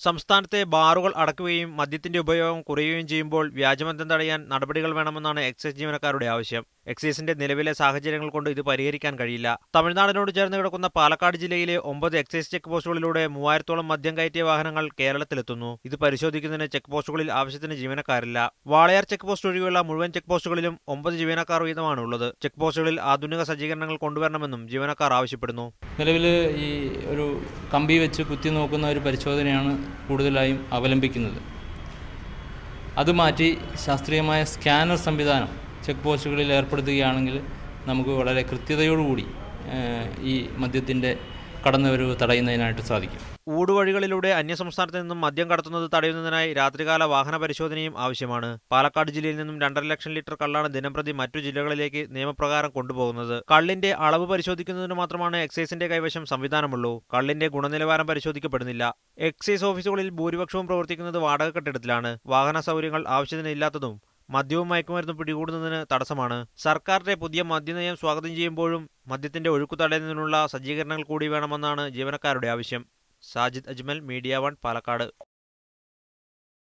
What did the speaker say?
സംസ്ഥാനത്തെ ബാറുകൾ അടയ്ക്കുകയും മദ്യത്തിന്റെ ഉപയോഗം കുറയുകയും ചെയ്യുമ്പോൾ വ്യാജമദ്യം തടയാൻ നടപടികൾ വേണമെന്നാണ് എക്സൈസ് ജീവനക്കാരുടെ ആവശ്യം. എക്സൈസിന്റെ നിലവിലെ സാഹചര്യങ്ങൾ കൊണ്ട് ഇത് പരിഹരിക്കാൻ കഴിയില്ല. തമിഴ്നാടിനോട് ചേർന്ന് കിടക്കുന്ന പാലക്കാട് ജില്ലയിലെ 9 എക്സൈസ് ചെക്ക് പോസ്റ്റുകളിലൂടെ 3000-ഓളം മദ്യം കയറ്റിയ വാഹനങ്ങൾ കേരളത്തിലെത്തുന്നു. ഇത് പരിശോധിക്കുന്നതിന് ചെക്ക് പോസ്റ്റുകളിൽ ആവശ്യത്തിന് ജീവനക്കാരില്ല. വാളയാർ ചെക്ക് പോസ്റ്റ് ഒഴികെയുള്ള മുഴുവൻ ചെക്ക് പോസ്റ്റുകളിലും 9 ജീവനക്കാർ വീതമാണ് ഉള്ളത്. ചെക്ക് പോസ്റ്റുകളിൽ ആധുനിക സജ്ജീകരണങ്ങൾ കൊണ്ടുവരണമെന്നും ജീവനക്കാർ ആവശ്യപ്പെടുന്നു. നിലവിൽ ഈ ഒരു കമ്പി വെച്ച് കുത്തി നോക്കുന്ന ഒരു പരിശോധനയാണ് കൂടുതലായും അവലംബിക്കുന്നത്. അത് മാറ്റി ശാസ്ത്രീയമായ സ്കാനർ സംവിധാനം ചെക്ക് പോസ്റ്റുകളിൽ ഏർപ്പെടുത്തുകയാണെങ്കിൽ നമുക്ക് വളരെ കൃത്യതയോടുകൂടി ഈ മദ്യത്തിൻ്റെ കടന്നുവരവ് തടയുന്നതിനായിട്ട് സാധിക്കും. ഊടുവഴികളിലൂടെ അന്യസംസ്ഥാനത്ത് നിന്നും മദ്യം കടത്തുന്നത് തടയുന്നതിനായി രാത്രികാല വാഹന പരിശോധനയും ആവശ്യമാണ്. പാലക്കാട് ജില്ലയിൽ നിന്നും 2.5 ലക്ഷം ലിറ്റർ കള്ളാണ് ദിനംപ്രതി മറ്റു ജില്ലകളിലേക്ക് നിയമപ്രകാരം കൊണ്ടുപോകുന്നത്. കള്ളിന്റെ അളവ് പരിശോധിക്കുന്നതിന് മാത്രമാണ് എക്സൈസിന്റെ കൈവശം സംവിധാനമുള്ളൂ. കള്ളിന്റെ ഗുണനിലവാരം പരിശോധിക്കപ്പെടുന്നില്ല. എക്സൈസ് ഓഫീസുകളിൽ ഭൂരിപക്ഷവും പ്രവർത്തിക്കുന്നത് വാടക കെട്ടിടത്തിലാണ്. വാഹന സൗകര്യങ്ങൾ ആവശ്യത്തിന് ഇല്ലാത്തതും മദ്യവും മയക്കുമരുന്നും പിടികൂടുന്നതിന് തടസ്സമാണ്. സർക്കാരിന്റെ പുതിയ മദ്യനയം സ്വാഗതം ചെയ്യുമ്പോഴും മദ്യത്തിന്റെ ഒഴുക്കു തടയുന്നതിനുള്ള സജ്ജീകരണങ്ങൾ കൂടി വേണമെന്നാണ് ജീവനക്കാരുടെ ആവശ്യം. സാജിദ് അജ്മൽ, മീഡിയ 1, പാലക്കാട്.